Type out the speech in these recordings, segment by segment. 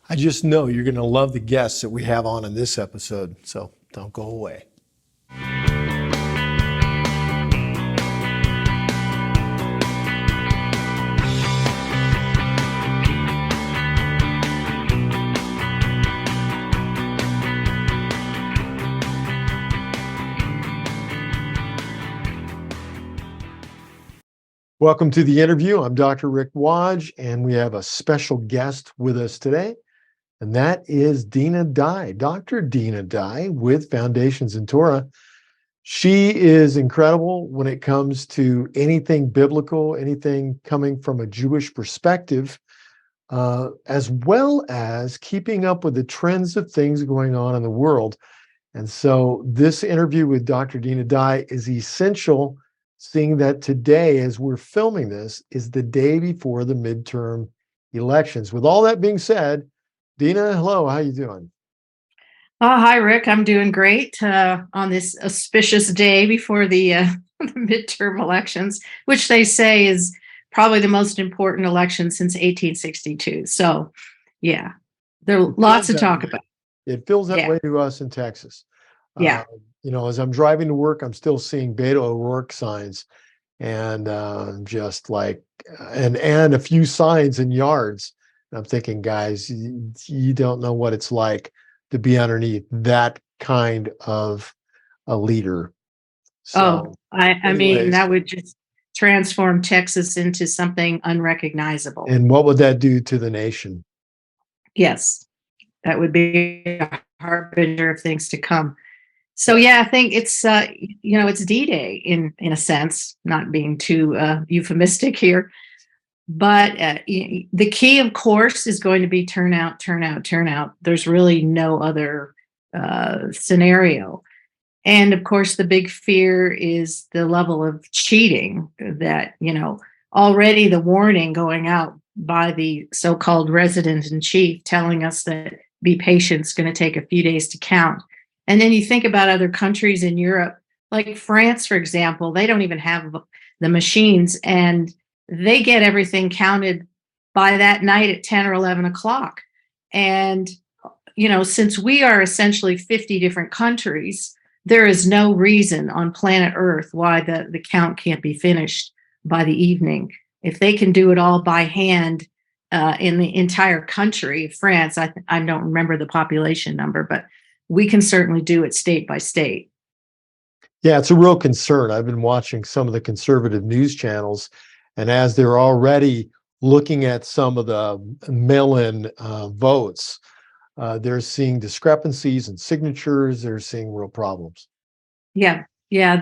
I just know you're going to love the guests that we have on in this episode, so don't go away. Welcome to the interview. I'm Dr. Rik Wadge, and we have a special guest with us today, and that is Dinah Dye, Dr. Dinah Dye with Foundations in Torah. She is incredible when it comes to anything biblical, anything coming from a Jewish perspective, as well as keeping up with the trends of things going on in the world. And so this interview with Dr. Dinah Dye is essential, seeing that today, as we're filming this, is the day before the midterm elections. With all that being said, Dinah, hello, how you doing? Oh, hi, Rick. I'm doing great on this auspicious day before the the midterm elections, which they say is probably the most important election since 1862. So, yeah, there are It lots feels to that talk way. about. It feels that Yeah, way to us in Texas. Uh, yeah. as I'm driving to work, I'm still seeing Beto O'Rourke signs and just like and a few signs in yards. And I'm thinking, guys, you don't know what it's like to be underneath that kind of a leader. Oh, So, I mean, anyways, that would just transform Texas into something unrecognizable. and what would that do to the nation? Yes, that would be a harbinger of things to come. So Yes. yeah, I think it's it's D-Day in a sense, not being too euphemistic here. But the key, of course, is going to be turnout, turnout, turnout. There's really no other scenario. And of course, the big fear is the level of cheating that, already the warning going out by the so called resident in chief telling us that be patient, it's going to take a few days to count. And then you think about other countries in Europe, like France, for example, they don't even have the machines and they get everything counted by that night at 10 or 11 o'clock. And, since we are essentially 50 different countries, there is no reason on planet Earth why the count can't be finished by the evening. If they can do it all by hand in the entire country of France, I don't remember the population number, but we can certainly do it state by state. Yeah, it's a real concern. I've been watching some of the conservative news channels, and as they're already looking at some of the mail-in votes, they're seeing discrepancies in signatures. They're seeing real problems. Yeah, yeah,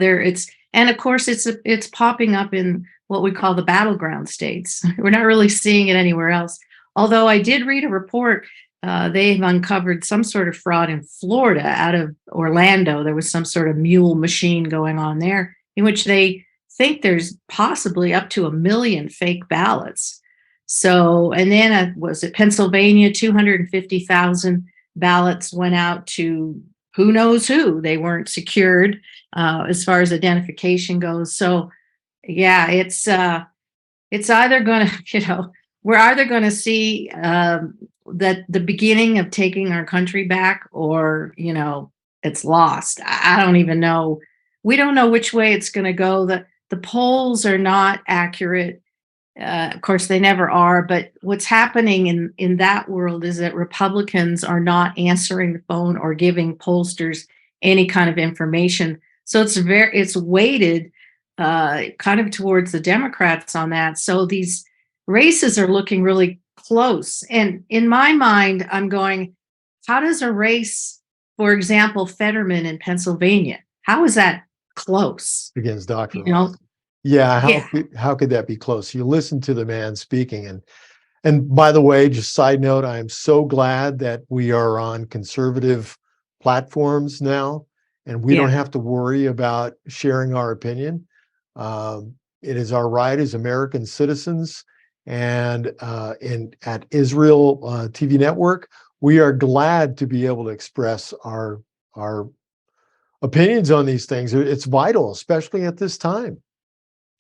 and of course it's popping up in what we call the battleground states. We're not really seeing it anywhere else. Although I did read a report, they've uncovered some sort of fraud in Florida out of Orlando. There was some sort of mule machine going on there in which they think there's possibly up to 1 million fake ballots. So, and then was it Pennsylvania? 250,000 ballots went out to who knows who. They weren't secured as far as identification goes. So yeah, it's either going to, we're either going to see that the beginning of taking our country back, or it's lost. I don't even know. We don't know which way it's going to go. The polls are not accurate. Of course, they never are. But what's happening in that world is that Republicans are not answering the phone or giving pollsters any kind of information. So it's weighted kind of towards the Democrats on that. So these races are looking really close. And in my mind, I'm going, how does a race, for example, Fetterman in Pennsylvania, how is that close? Against Dr. You know, Oz. Yeah, yeah, how could that be close? You listen to the man speaking, and by the way, just side note, I am so glad that we are on conservative platforms now, and we don't yeah, have to worry about sharing our opinion. It is our right as American citizens, and in at Israel TV network, we are glad to be able to express our opinions on these things. It's vital, especially at this time.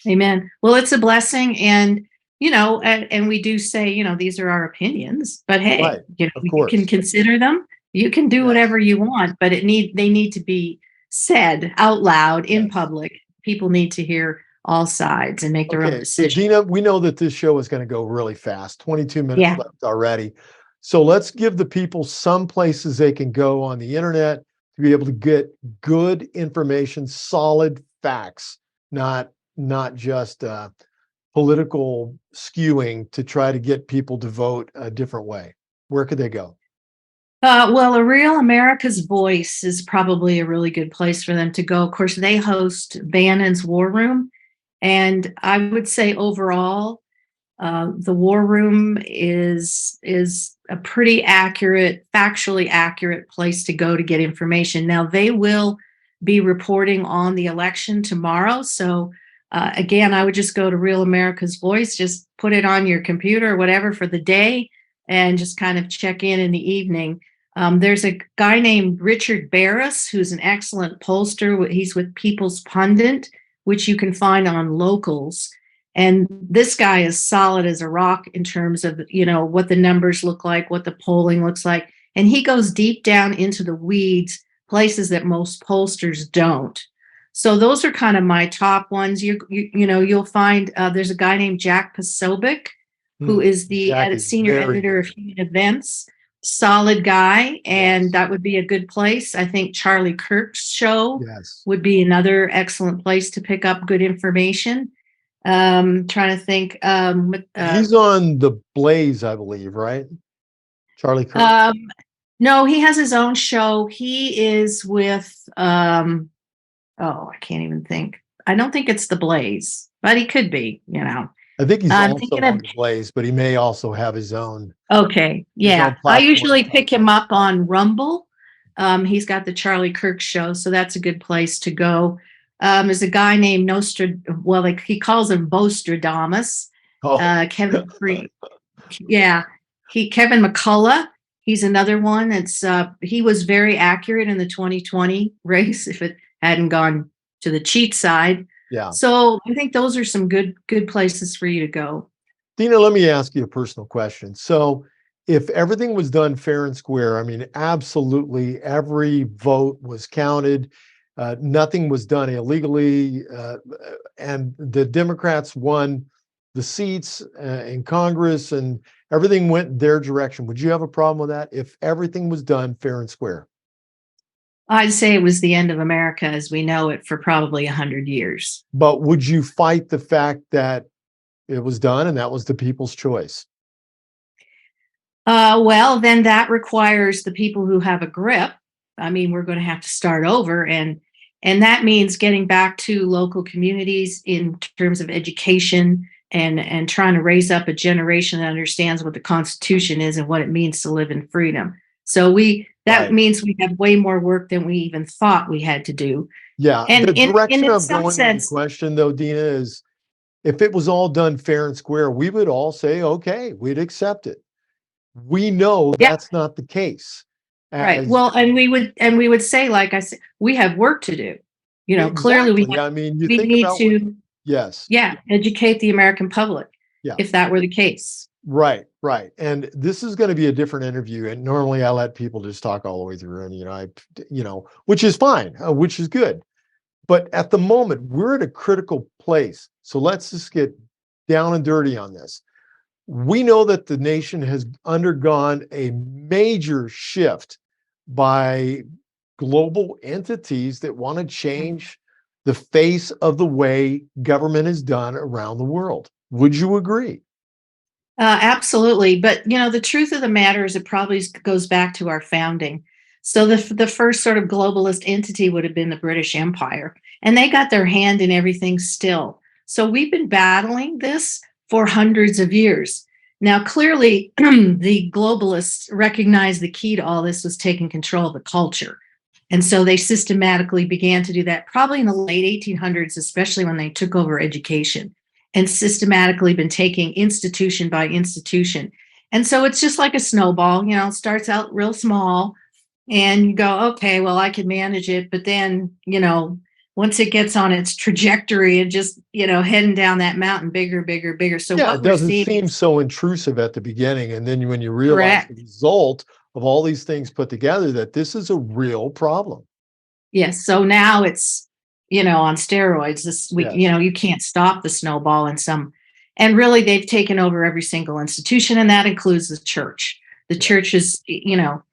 amen. Well, it's a blessing. And and we do say, these are our opinions, but hey, Right. Of you can course. consider them. You can do Yes. whatever you want, but they need to be said out loud in Yes. public. People need to hear all sides and make their own Okay. So decision. Dina, we know that this show is going to go really fast. 22 minutes Yeah. left already. So let's give the people some places they can go on the internet to be able to get good information, solid facts, not just political skewing to try to get people to vote a different way. Where could they go? Well, A Real America's Voice is probably a really good place for them to go. Of course, they host Bannon's War Room. And I would say overall, the War Room is a pretty accurate, factually accurate place to go to get information. Now, they will be reporting on the election tomorrow. So, again, I would just go to Real America's Voice, just put it on your computer or whatever for the day, and just kind of check in the evening. There's a guy named Richard Barris, who's an excellent pollster. He's with People's Pundit, which you can find on Locals. And this guy is solid as a rock in terms of, what the numbers look like, what the polling looks like. And he goes deep down into the weeds, places that most pollsters don't. So those are kind of my top ones. You'll find there's a guy named Jack Posobiec, who is the Jack is senior very editor of good. Human Events. Solid guy, and Yes. that would be a good place. I think Charlie Kirk's show Yes. would be another excellent place to pick up good information. Trying to think. He's on the Blaze, I believe, right? Charlie Kirk. No, he has his own show. He is with. I can't even think. I don't think it's the Blaze, but he could be. I think he's I'm also thinking on of. the Blaze, but he may also have his own Okay, his yeah. own I platform. usually pick him up on Rumble. He's got the Charlie Kirk show, so that's a good place to go. There's a guy named he calls him Bostradamus. Oh, Kevin Free. Yeah. Kevin McCullough. He's another one he was very accurate in the 2020 race if it hadn't gone to the cheat side. yeah. So I think those are some good places for you to go. Dina, let me ask you a personal question. So, if everything was done fair and square, I mean, absolutely every vote was counted, nothing was done illegally, and the Democrats won the seats in Congress and everything went their direction. Would you have a problem with that if everything was done fair and square? I'd say it was the end of America as we know it for probably 100 years. But would you fight the fact that it was done and that was the people's choice? Well, then that requires the people who have a grip. I mean, we're going to have to start over, and that means getting back to local communities in terms of education and trying to raise up a generation that understands what the Constitution is and what it means to live in freedom. So that means we have way more work than we even thought we had to do. Yeah, And the direction in of some going sense, with the question, though, Dina, is if it was all done fair and square, we would all say, okay, we'd accept it. We know yeah, that's not the case. right. Well, and we would say, like I said, we have work to do. Clearly exactly. I mean, you we think need about to, yes. yeah, educate the American public. Yeah. If that were the case. Right. And this is going to be a different interview. And normally I let people just talk all the way through and, which is fine, which is good. But at the moment, we're at a critical place. So let's just get down and dirty on this. We know that the nation has undergone a major shift by global entities that want to change the face of the way government is done around the world. Would you agree? Absolutely. But, the truth of the matter is it probably goes back to our founding. So the first sort of globalist entity would have been the British Empire, and they got their hand in everything still. So we've been battling this for hundreds of years. Now, clearly, the globalists recognized the key to all this was taking control of the culture. And so they systematically began to do that probably in the late 1800s, especially when they took over education, and systematically been taking institution by institution. And so it's just like a snowball, it starts out real small and you go, okay, well, I can manage it. But then, once it gets on its trajectory and just, heading down that mountain bigger, bigger, bigger. So Yeah, what it we're doesn't seeing seem is so intrusive at the beginning. And then when you realize the correct. result of all these things put together, that this is a real problem. Yes. So now it's, on steroids. This we, Yes. you can't stop the snowball in some, and really they've taken over every single institution, and that includes the church. The Yeah. church is,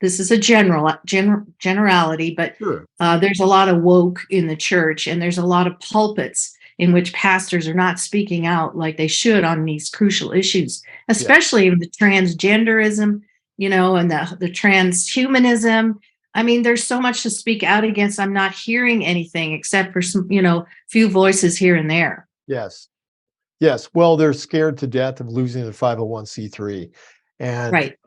this is a generality, but Sure. there's a lot of woke in the church, and there's a lot of pulpits in which pastors are not speaking out like they should on these crucial issues, Yeah. especially the transgenderism, and the transhumanism. I mean, there's so much to speak out against. I'm not hearing anything except for some, few voices here and there. Yes. Yes. Well, they're scared to death of losing the 501c3. And Right.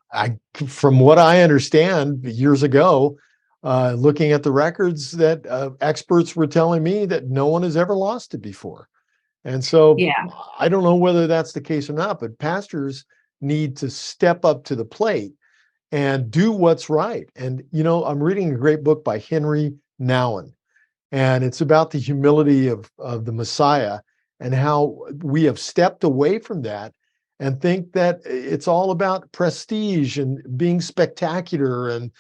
from what I understand years ago, looking at the records, that experts were telling me that no one has ever lost it before. And so Yeah. I don't know whether that's the case or not, but pastors need to step up to the plate and do what's right. And, I'm reading a great book by Henry Nouwen, and it's about the humility of the Messiah and how we have stepped away from that and think that it's all about prestige and being spectacular. And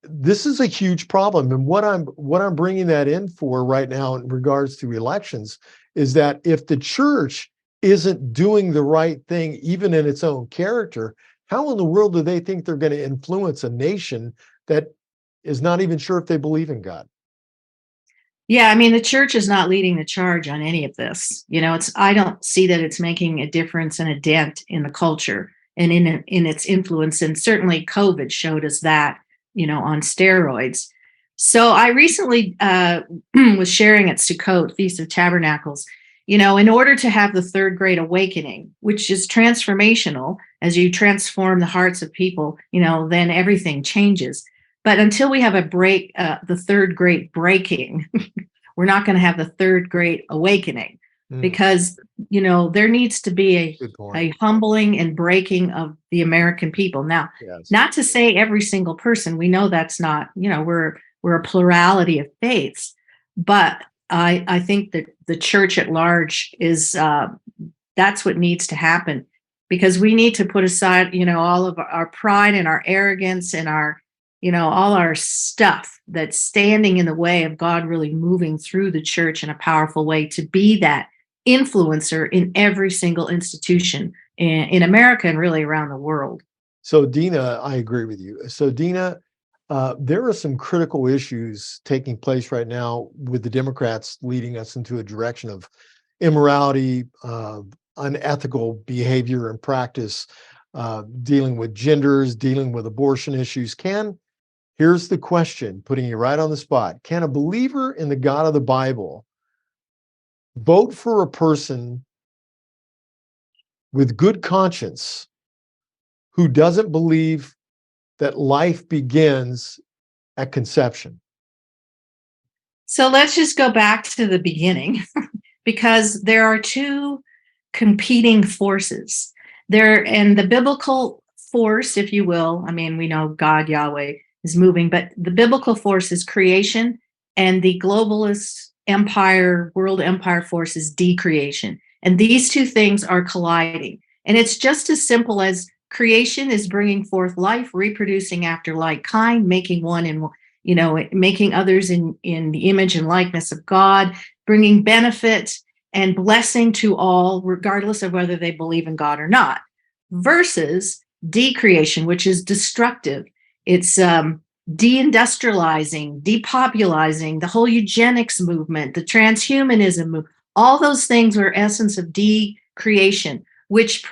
this is a huge problem. And what I'm bringing that in for right now in regards to elections is that if the church isn't doing the right thing, even in its own character, how in the world do they think they're going to influence a nation that is not even sure if they believe in God? Yeah, I mean, the church is not leading the charge on any of this. I don't see that it's making a difference and a dent in the culture and in its influence. And certainly COVID showed us that, on steroids. So I recently was sharing at Sukkot, Feast of Tabernacles, in order to have the third great awakening, which is transformational, as you transform the hearts of people, then everything changes. But until we have the third great breaking, we're not going to have the third great awakening, because, there needs to be Good point. a humbling and breaking of the American people. Now, Yes. not to say every single person, we know that's not, we're a plurality of faiths, but I think that the church at large is, that's what needs to happen, because we need to put aside, all of our pride and our arrogance and all our stuff that's standing in the way of God really moving through the church in a powerful way to be that influencer in every single institution in America and really around the world. So, Dinah, I agree with you. So, Dinah, there are some critical issues taking place right now with the Democrats leading us into a direction of immorality, unethical behavior and practice, dealing with genders, dealing with abortion issues. Here's the question, putting you right on the spot. Can a believer in the God of the Bible vote for a person with good conscience who doesn't believe that life begins at conception? So let's just go back to the beginning, because there are two competing forces there, and the biblical force, if you will. I mean, we know God, Yahweh, is moving, but the biblical force is creation, and the globalist world empire force is decreation. And these two things are colliding. And it's just as simple as creation is bringing forth life, reproducing after like kind, making one in, making others in the image and likeness of God, bringing benefit and blessing to all, regardless of whether they believe in God or not, versus decreation, which is destructive. It's deindustrializing, depopulizing, the whole eugenics movement, the transhumanism movement. All those things are essence of decreation, which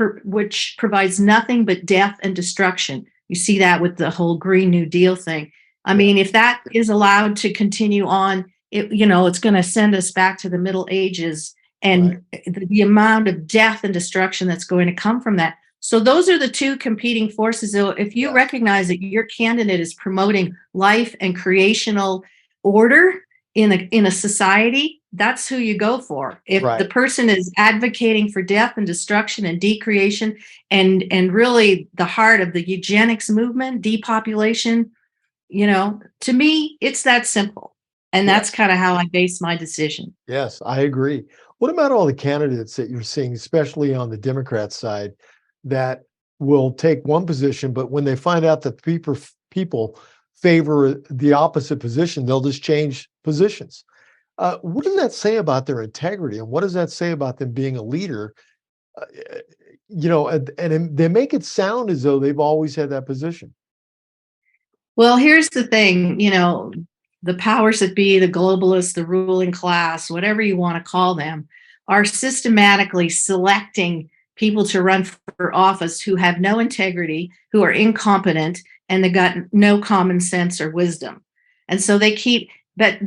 provides nothing but death and destruction. You see that with the whole Green New Deal thing. I mean, if that is allowed to continue on, it's going to send us back to the Middle Ages, and the amount of death and destruction that's going to come from that. So those are the two competing forces. So if you recognize that your candidate is promoting life and creational order in a society, that's who you go for. If the person is advocating for death and destruction and decreation, and really the heart of the eugenics movement, depopulation, to me, it's that simple. And Yeah. that's kind of how I base my decision. Yes, I agree. What about all the candidates that you're seeing, especially on the Democrat side, that will take one position, but when they find out that people favor the opposite position, they'll just change positions. What does that say about their integrity, and what does that say about them being a leader? Uh, and they make it sound as though they've always had that position. Well, here's the thing, the powers that be, the globalists, the ruling class, whatever you want to call them, are systematically selecting people to run for office who have no integrity, who are incompetent, and they got no common sense or wisdom. And so they keep, but,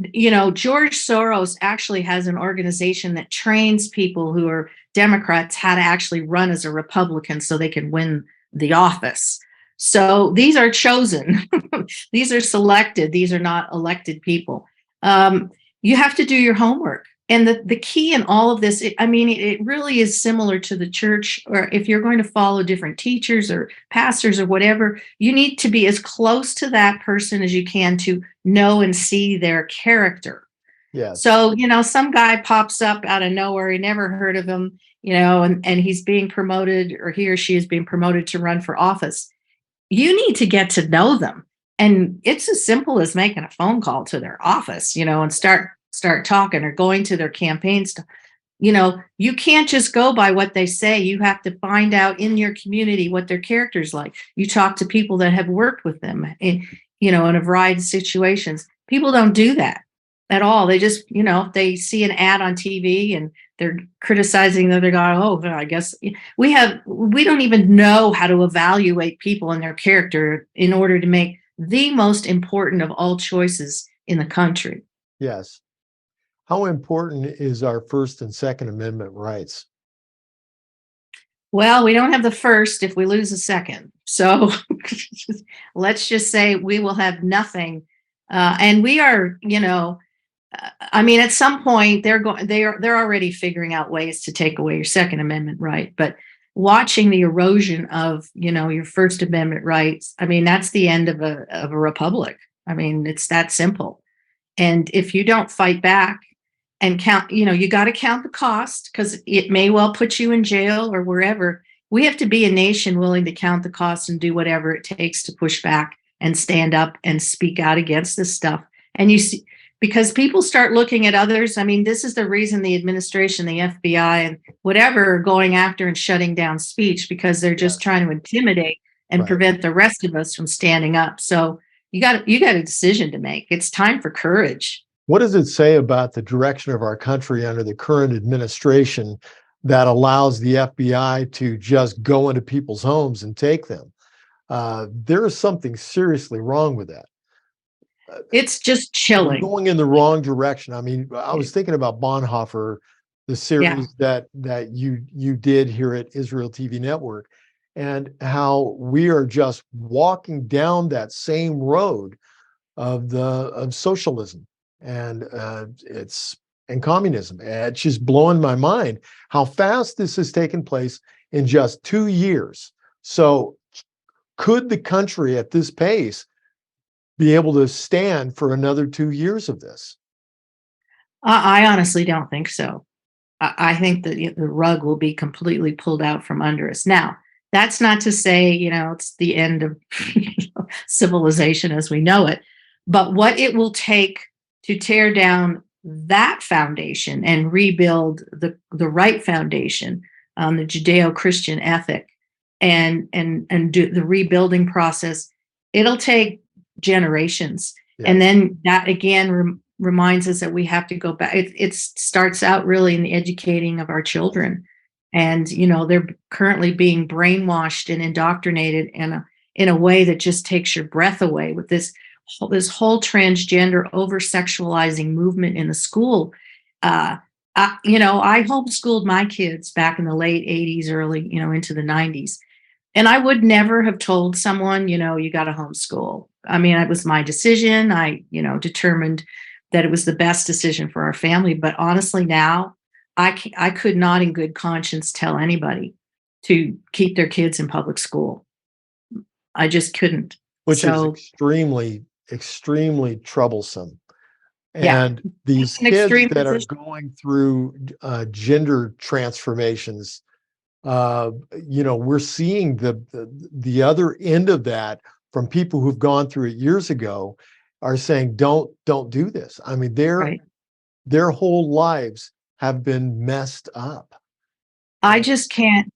George Soros actually has an organization that trains people who are Democrats how to actually run as a Republican so they can win the office. So these are chosen. These are selected. These are not elected people. You have to do your homework. And the key in all of this, it really is similar to the church, or if you're going to follow different teachers or pastors or whatever, you need to be as close to that person as you can to know and see their character. Yes. So, some guy pops up out of nowhere, you never heard of him, and he's being promoted, or he or she is being promoted to run for office. You need to get to know them. And it's as simple as making a phone call to their office, and start talking, or going to their campaigns. You can't just go by what they say. You have to find out in your community what their character's like. You talk to people that have worked with them in a variety of situations. People don't do that at all. They just, they see an ad on TV and they're criticizing the other guy. Oh, I guess we don't even know how to evaluate people and their character in order to make the most important of all choices in the country. Yes. How important is our First and Second Amendment rights? Well, we don't have the first if we lose the second. So let's just say we will have nothing. And we are, at some point they're already figuring out ways to take away your Second Amendment right. But watching the erosion of, your First Amendment rights, that's the end of a republic. It's that simple. And if you don't fight back and count, you got to count the cost, because it may well put you in jail or wherever. We have to be a nation willing to count the cost and do whatever it takes to push back and stand up and speak out against this stuff. And you see, because people start looking at others. This is the reason the administration, the FBI, and whatever are going after and shutting down speech, because they're just trying to intimidate and prevent the rest of us from standing up. So you got a decision to make. It's time for courage. What does it say about the direction of our country under the current administration that allows the FBI to just go into people's homes and take them? There is something seriously wrong with that. It's just chilling. We're going in the wrong direction. I was thinking about Bonhoeffer, the series that you did here at Israel TV Network, and how we are just walking down that same road of socialism and communism. And it's just blowing my mind how fast this has taken place in just 2 years. So could the country at this pace be able to stand for another 2 years of this? I honestly don't think so. I think that the rug will be completely pulled out from under us. Now, that's not to say, it's the end of civilization as we know it. But what it will take to tear down that foundation and rebuild the right foundation, the Judeo-Christian ethic, and do the rebuilding process, it'll take generations. Yeah. And then that again reminds us that we have to go back. It starts out really in the educating of our children. And, they're currently being brainwashed and indoctrinated in a way that just takes your breath away with this whole transgender over-sexualizing movement in the school. I homeschooled my kids back in the late 80s, early, into the 90s. And I would never have told someone, you got to homeschool. It was my decision. I, determined that it was the best decision for our family. But honestly, now I could not in good conscience tell anybody to keep their kids in public school. I just couldn't. Which is extremely, extremely troublesome. Yeah. And these An kids extreme that are position. going through gender transformations, we're seeing the other end of that from people who've gone through it years ago are saying, don't do this. I mean, Right. their whole lives have been messed up. I And just can't.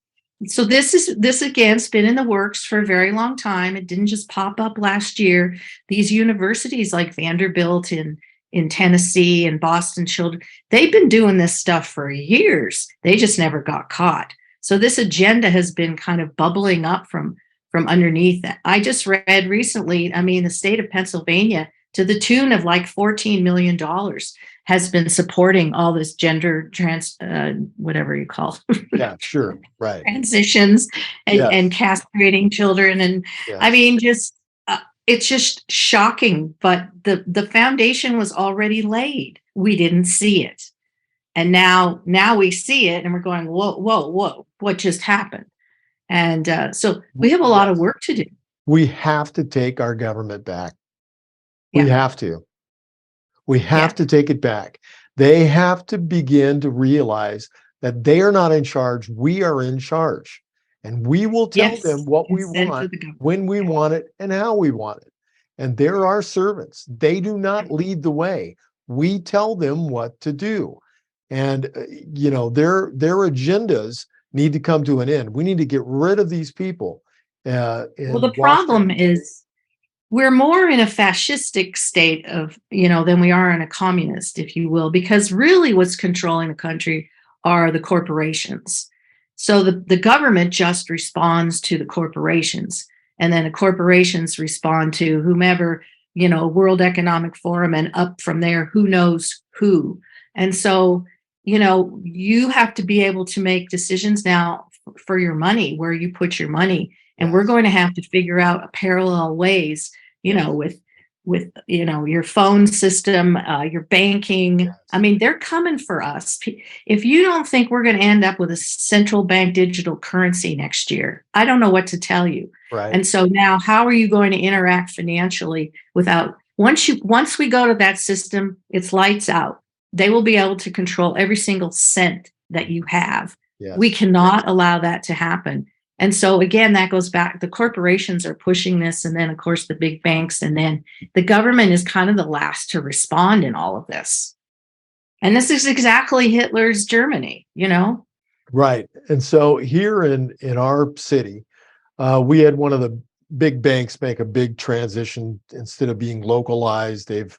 So this again's been in the works for a very long time. It didn't just pop up last year. These universities like Vanderbilt in Tennessee and Boston Children, they've been doing this stuff for years. They just never got caught. So this agenda has been kind of bubbling up from underneath that. I just read recently, I mean, the state of Pennsylvania, to the tune of like $14 million, has been supporting all this gender whatever you call yeah, sure. Right. transitions and Yes. castrating children. And I Yes. mean, just it's just shocking. But the foundation was already laid. We didn't see it, and now we see it, and we're going, whoa, what just happened? And so we have a lot of Yes. work to do. We have to take our government back. We Yeah, have to. We yeah, have to take it back. They have to begin to realize that they are not in charge. We are in charge. And we will tell them yes, what we consent want, of the government. when we Yeah, want it, and how we want it. And they're our servants. They do not lead the way. We tell them what to do. And their agendas need to come to an end. We need to get rid of these people well, the in problem Washington. is we're more in a fascistic state of, than we are in a communist, if you will, because really what's controlling the country are the corporations. So the government just responds to the corporations, and then the corporations respond to whomever, World Economic Forum, and up from there, who knows who. And so, you have to be able to make decisions now for your money, where you put your money. And we're Yes, going to have to figure out parallel ways, yes, with your phone system, your banking. I yes, mean, they're coming for us. If you don't think we're going to end up with a central bank digital currency next year, I don't know what to tell you. right. And so now, how are you going to interact financially without once we go to that system, it's lights out. They will be able to control every single cent that you have. We Yes. cannot allow that to happen. And so again, that goes back. The corporations are pushing this, and then of course the big banks, and then the government is kind of the last to respond in all of this. And this is exactly Hitler's Germany. Right. And so here in our city, we had one of the big banks make a big transition. Instead of being localized, they've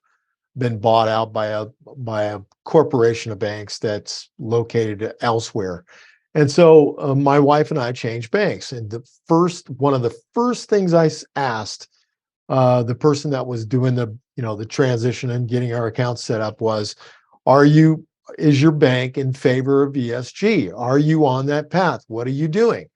been bought out by a corporation of banks that's located elsewhere. And so my wife and I changed banks. And one of the first things I asked the person that was doing the transition and getting our accounts set up was, is your bank in favor of ESG? Are you on that path? What are you doing?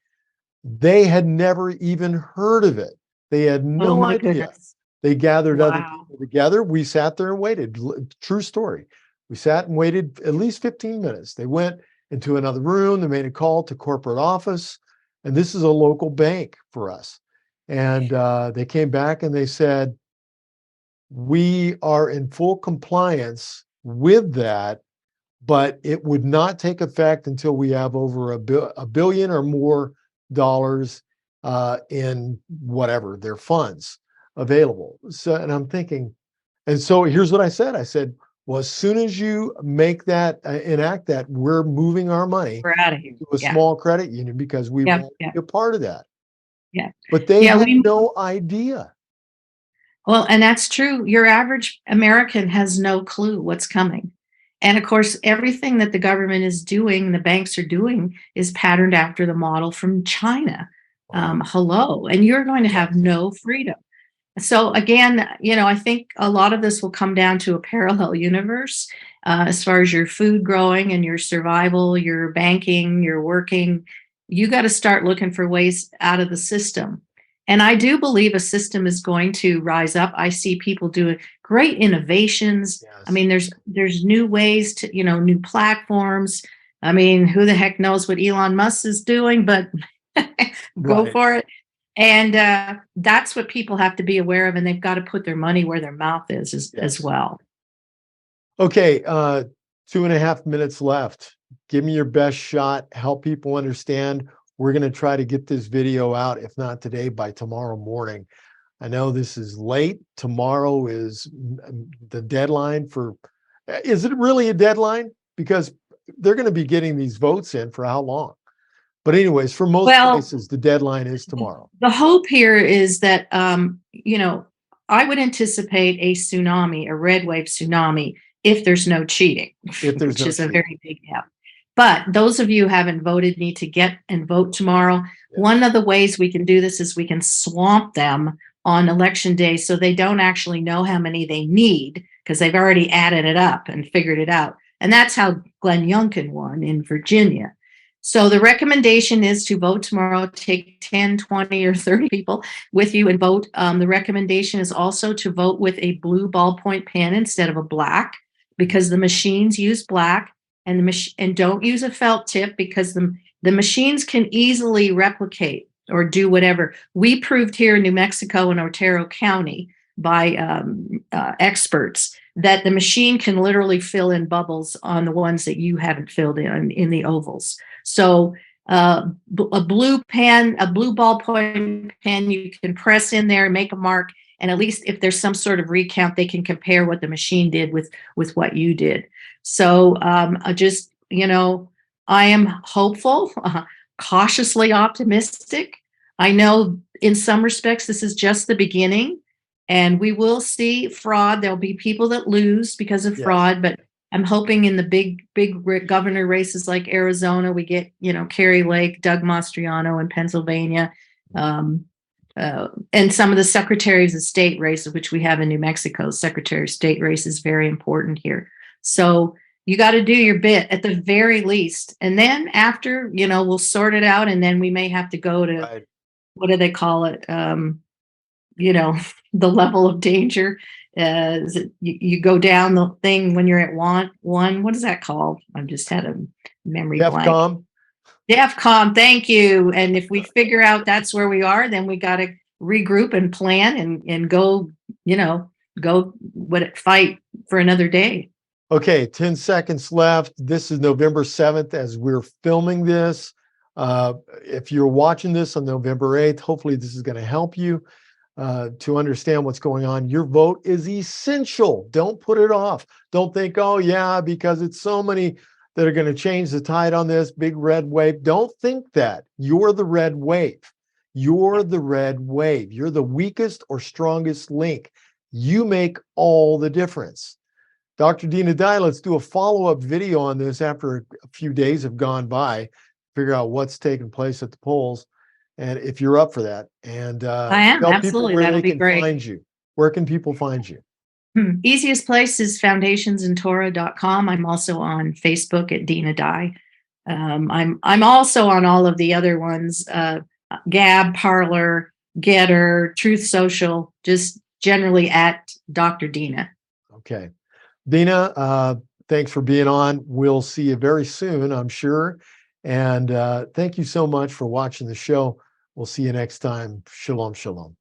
They had never even heard of it. They had Oh no my idea. goodness. They gathered other Wow. people together. We sat there and waited. True story. We sat and waited at least 15 minutes. They went into another room. They made a call to corporate office. And this is a local bank for us. And they came back and they said, we are in full compliance with that, but it would not take effect until we have over a billion or more dollars in whatever their funds available. So, and I'm thinking, and so here's what I said. I said, well, as soon as you make that, enact that, we're moving our money We're out of here. to a Yeah. small credit union because we Yeah. won't Yeah. be a part of that. Yeah. But they Yeah. had no idea. Well, and that's true. Your average American has no clue what's coming. And of course, everything that the government is doing, the banks are doing, is patterned after the model from China. Wow. Hello. And you're going to have Yes. no freedom. So again, I think a lot of this will come down to a parallel universe, as far as your food growing and your survival, your banking, your working. You got to start looking for ways out of the system. And I do believe a system is going to rise up. I see people doing great innovations. I Yes. mean, there's new ways to, new platforms. I mean, who the heck knows what Elon Musk is doing, but go Right. for it. And that's what people have to be aware of, and they've got to put their money where their mouth is as Yes. well. Okay, 2.5 minutes left. Give me your best shot. Help people understand. We're going to try to get this video out, if not today, by tomorrow morning. I know this is late. Tomorrow is the deadline for, is it really a deadline? Because they're going to be getting these votes in for how long? But anyways, for most Well, places, the deadline is tomorrow. the hope here is that, I would anticipate a tsunami, a red wave tsunami, if there's no cheating, If there's which no is a cheating. very big if. But those of you who haven't voted need to get and vote tomorrow. Yes. One of the ways we can do this is we can swamp them on election day so they don't actually know how many they need because they've already added it up and figured it out. And that's how Glenn Youngkin won in Virginia. So the recommendation is to vote tomorrow. Take 10, 20, or 30 people with you and vote. The recommendation is also to vote with a blue ballpoint pen instead of a black, because the machines use black, and don't use a felt tip because the machines can easily replicate or do whatever. We proved here in New Mexico and Otero County by experts that the machine can literally fill in bubbles on the ones that you haven't filled in the ovals. So a blue ballpoint pen, you can press in there and make a mark. And at least if there's some sort of recount, they can compare what the machine did with what you did. So I am hopeful, cautiously optimistic. I know in some respects, this is just the beginning and we will see fraud. There'll be people that lose because of fraud, but I'm hoping in the big governor races like Arizona, we get, Kerry Lake, Doug Mastriano in Pennsylvania, and some of the secretaries of state races, which we have in New Mexico. Secretary of State race is very important here. So you got to do your bit at the very least. And then after, we'll sort it out. And then we may have to go to, what do they call it? The level of danger. You go down the thing when you're at one, what is that called? I've just had a memory blank. DEFCON, thank you. And if we figure out that's where we are, then we got to regroup and plan and go, fight for another day. Okay, 10 seconds left. This is November 7th as we're filming this. If you're watching this on November 8th, hopefully this is going to help you to understand what's going on. Your vote is essential. Don't put it off. Don't think, oh yeah, because it's so many that are going to change the tide on this big red wave. Don't think that. You're the red wave. You're the red wave. You're the weakest or strongest link. You make all the difference. Dr. Dinah Dye, let's do a follow-up video on this after a few days have gone by, figure out what's taking place at the polls. And if you're up for that, and I am, tell absolutely. people where That'll they be can great. find you. Where can people find you? Easiest place is foundationsandtorah.com. I'm also on Facebook at Dinah Dye. I'm also on all of the other ones, Gab, Parler, Getter, Truth Social, just generally at Dr. Dinah. Okay. Dinah, thanks for being on. We'll see you very soon, I'm sure. And thank you so much for watching the show. We'll see you next time. Shalom, shalom.